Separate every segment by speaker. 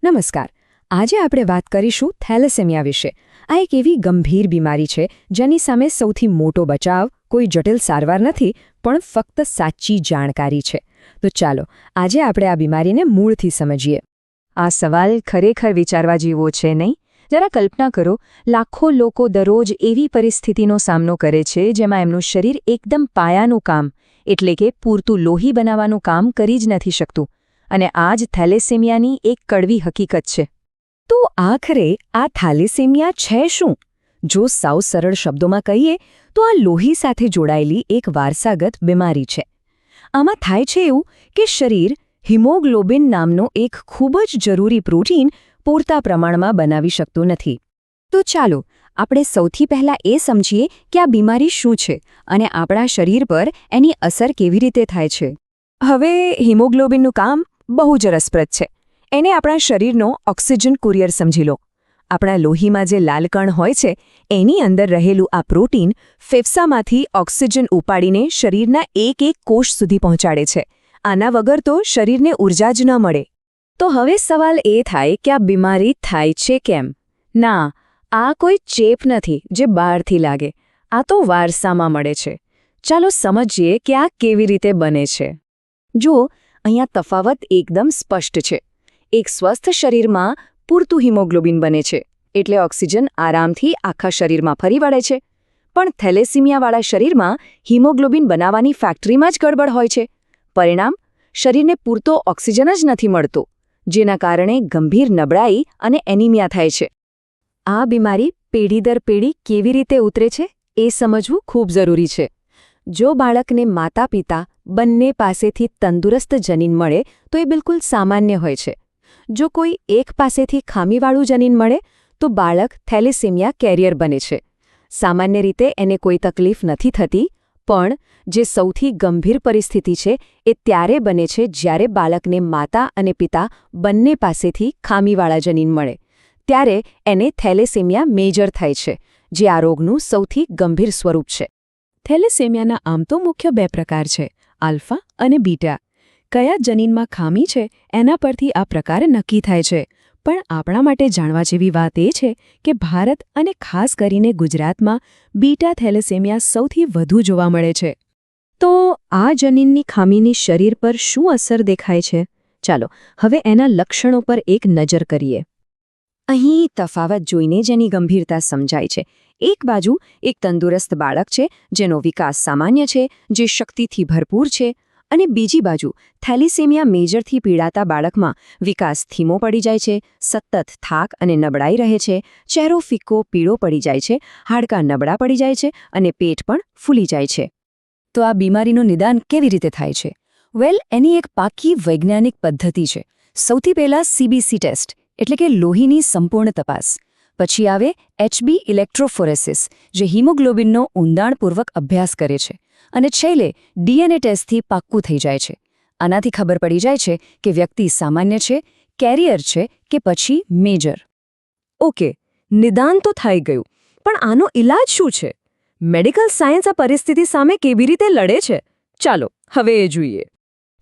Speaker 1: નમસ્કાર. આજે આપણે વાત કરીશું થેલેસેમિયા વિશે. આ એક એવી ગંભીર બીમારી છે જેની સામે સૌથી મોટો બચાવ કોઈ જટિલ સારવાર નથી, પણ ફક્ત સાચી જાણકારી છે. તો ચાલો આજે આપણે આ બીમારીને મૂળથી સમજીએ.
Speaker 2: આ સવાલ ખરેખર વિચારવા જેવો છે નહીં? જરા કલ્પના કરો, લાખો લોકો દરરોજ એવી પરિસ્થિતિનો સામનો કરે છે જેમાં એમનું શરીર એકદમ પાયાનું કામ એટલે કે પૂરતું લોહી બનાવવાનું કામ કરી જ નથી શકતું. અને આ જ થેલેસેમિયાની એક કડવી હકીકત છે.
Speaker 1: તો આખરે આ થેલેસેમિયા છે શું? જો સાવ સરળ શબ્દોમાં કહીએ તો આ લોહી સાથે જોડાયેલી એક વારસાગત બીમારી છે. આમાં થાય છે એવું કે શરીર હિમોગ્લોબિન નામનો એક ખૂબ જ જરૂરી પ્રોટીન પૂરતા પ્રમાણમાં બનાવી શકતું નથી. તો ચાલો આપણે સૌથી પહેલાં એ સમજીએ કે આ બીમારી શું છે અને આપણા શરીર પર એની અસર કેવી રીતે થાય છે. હવે હિમોગ્લોબિનનું કામ બહુ જ રસપ્રદ છે. એને આપણા શરીરનો ઓક્સિજન કુરિયર સમજી લો. આપણા લોહીમાં જે લાલ કણ હોય છે એની અંદર રહેલું આ પ્રોટીન ફેફસામાંથી ઓક્સિજન ઉપાડીને શરીરના એક કોષ સુધી પહોંચાડે છે. આના વગર તો શરીરને ઊર્જા જ ન મળે. તો હવે સવાલ એ થાય કે આ બીમારી થાય છે કેમ? ના, આ કોઈ ચેપ નથી જે બહારથી લાગે. આ તો વારસામાં મળે છે. ચાલો સમજીએ કે આ કેવી રીતે બને છે. જુઓ, અહીંયા તફાવત એકદમ સ્પષ્ટ છે. એક સ્વસ્થ શરીરમાં પૂરતું હિમોગ્લોબિન બને છે, એટલે ઓક્સિજન આરામથી આખા શરીરમાં ફરી વળે છે. પણ થેલેસેમિયાવાળા શરીરમાં હિમોગ્લોબિન બનાવવાની ફેક્ટરીમાં જ ગડબડ હોય છે. પરિણામ, શરીરને પૂરતો ઓક્સિજન જ નથી મળતો, જેના કારણે ગંભીર નબળાઈ અને એનિમિયા થાય છે. આ બીમારી પેઢી દર પેઢી કેવી રીતે ઉતરે છે એ સમજવું ખૂબ જરૂરી છે. જો બાળકને માતા-પિતા બંને પાસેથી તંદુરસ્ત જનીન મળે તો એ બિલકુલ સામાન્ય હોય છે. જો કોઈ એક પાસેથી ખામીવાળું જનીન મળે તો બાળક થેલેસેમિયા કેરિયર બને છે. સામાન્ય રીતે એને કોઈ તકલીફ નથી થતી, પણ જે સૌથી ગંભીર પરિસ્થિતિ છે એ ત્યારે બને છે જ્યારે બાળકને માતા અને પિતા બંને પાસેથી ખામીવાળા જનીન મળે. ત્યારે એને થેલેસેમિયા મેજર થાય છે, જે આ રોગનું સૌથી ગંભીર સ્વરૂપ છે. થેલેસેમિયાના આમ તો મુખ્ય બે પ્રકાર છે, આલ્ફા અને બીટા. કયા જનીનમાં ખામી છે એના પરથી આ પ્રકાર નક્કી થાય છે. પણ આપણા માટે જાણવા જેવી વાત એ છે કે ભારત અને ખાસ કરીને ગુજરાતમાં બીટા થેલેસેમિયા સૌથી વધુ જોવા મળે છે. તો આ જનીનની ખામીની શરીર પર શું અસર દેખાય છે? ચાલો હવે એના લક્ષણો પર એક નજર કરીએ. અહીં તફાવત જોઈને જ એની ગંભીરતા સમજાય છે. એક બાજુ એક તંદુરસ્ત બાળક છે જેનો વિકાસ સામાન્ય છે, જે શક્તિથી ભરપૂર છે, અને બીજી બાજુ થેલેસેમિયા મેજરથી પીડાતા બાળકમાં વિકાસ ધીમો પડી જાય છે, સતત થાક અને નબળાઈ રહે છે, ચહેરો ફિક્કો પીળો પડી જાય છે, હાડકાં નબળા પડી જાય છે અને પેટ પણ ફૂલી જાય છે. તો આ બીમારીનું નિદાન કેવી રીતે થાય છે? એની એક પાકી વૈજ્ઞાનિક પદ્ધતિ છે. સૌથી પહેલાં CBC ટેસ્ટ એટલે કે લોહીની સંપૂર્ણ તપાસ. પછી આવે HB ઇલેક્ટ્રોફોરેસિસ, જે હિમોગ્લોબિનનો ઊંડાણપૂર્વક અભ્યાસ કરે છે. અને છેલ્લે DNA ટેસ્ટથી પાક્કું થઈ જાય છે. આનાથી ખબર પડી જાય છે કે વ્યક્તિ સામાન્ય છે, કેરિયર છે કે પછી મેજર. ઓકે, નિદાન તો થઈ ગયું, પણ આનો ઇલાજ શું છે? મેડિકલ સાયન્સ આ પરિસ્થિતિ સામે કેવી રીતે લડે છે? ચાલો હવે એ જોઈએ.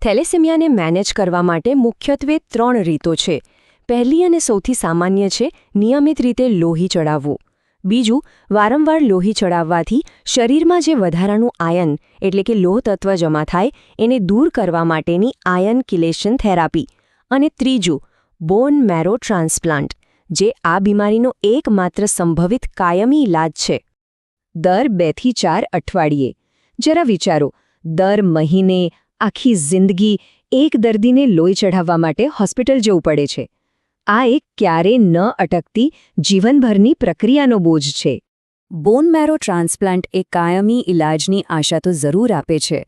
Speaker 1: થેલેસેમિયાને મેનેજ કરવા માટે મુખ્યત્વે 3 રીતો છે. પહેલી અને સૌથી સામાન્ય છે નિયમિત રીતે લોહી ચડાવવું. બીજું, વારંવાર લોહી ચડાવવાથી શરીરમાં જે વધારાનું આયન એટલે કે લોહ તત્વ જમા થાય એને દૂર કરવા માટેની આયન કિલેશન થેરાપી. અને ત્રીજું, બોન મેરો ટ્રાન્સપ્લાન્ટ, જે આ બીમારીનો એકમાત્ર સંભવિત કાયમી ઇલાજ છે. દર 2 થી 4 અઠવાડિયે. જરા વિચારો, દર મહિને આખી જિંદગી એક દર્દીને લોહી ચઢાવવા માટે હોસ્પિટલ જવું પડે છે. આ એક ક્યારેય ન અટકતી જીવનભરની પ્રક્રિયાનો બોજ છે. બોન મેરો ટ્રાન્સપ્લાન્ટ એ કાયમી ઇલાજની આશા તો જરૂર આપે છે,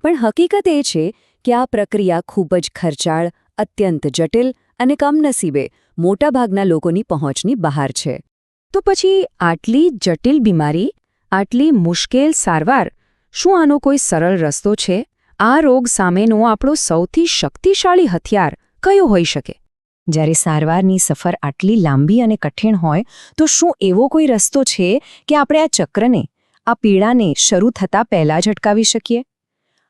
Speaker 1: પણ હકીકત એ છે કે આ પ્રક્રિયા ખૂબ જ ખર્ચાળ, અત્યંત જટિલ અને કમનસીબે મોટાભાગના લોકોની પહોંચની બહાર છે. તો પછી આટલી જટિલ બીમારી, આટલી મુશ્કેલ સારવાર, શું આનો કોઈ સરળ રસ્તો છે? આ રોગ સામેનો આપણો સૌથી શક્તિશાળી હથિયાર કયો હોઈ શકે? જ્યારે સારવારની સફર આટલી લાંબી અને કઠિન હોય તો શું એવો કોઈ રસ્તો છે કે આપણે આ ચક્રને, આ પીડાને શરૂ થતાં પહેલાં જ અટકાવી શકીએ?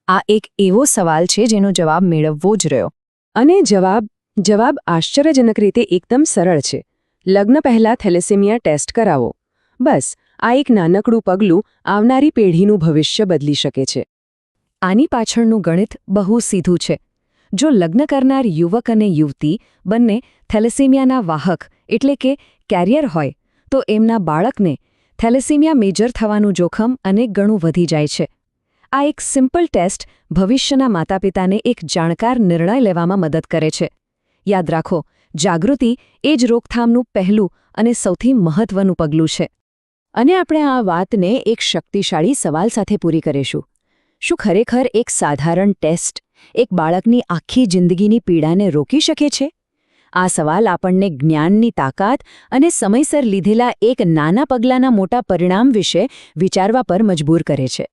Speaker 1: આ એક એવો સવાલ છે જેનો જવાબ મેળવવો જ રહ્યો. અને જવાબ
Speaker 2: જવાબ આશ્ચર્યજનક રીતે એકદમ સરળ છે. લગ્ન પહેલાં થેલેસેમિયા ટેસ્ટ કરાવો. બસ આ એક નાનકડું પગલું આવનારી પેઢીનું ભવિષ્ય બદલી શકે છે.
Speaker 1: આની પાછળનું ગણિત બહુ સીધું છે. જો લગ્ન કરનાર યુવક અને યુવતી બંને થેલેસેમિયાના વાહક એટલે કે કેરિયર હોય તો એમના બાળકને થેલેસેમિયા મેજર થવાનું જોખમ અનેક ગણું વધી જાય છે. આ એક સિમ્પલ ટેસ્ટ ભવિષ્યના માતાપિતાને એક જાણકાર નિર્ણય લેવામાં મદદ કરે છે. યાદ રાખો, જાગૃતિ એ જ રોકથામનું પહેલું અને સૌથી મહત્વનું પગલું છે.
Speaker 2: અને આપણે આ વાતને એક શક્તિશાળી સવાલ સાથે પૂરી કરીશું. શું ખરેખર એક સાધારણ ટેસ્ટ એક બાળકની આખી જિંદગીની પીડાને રોકી શકે છે? આ સવાલ આપણને જ્ઞાનની તાકાત અને સમયસર લીધેલા એક નાના પગલાંના મોટા પરિણામ વિશે વિચારવા પર મજબૂર કરે છે.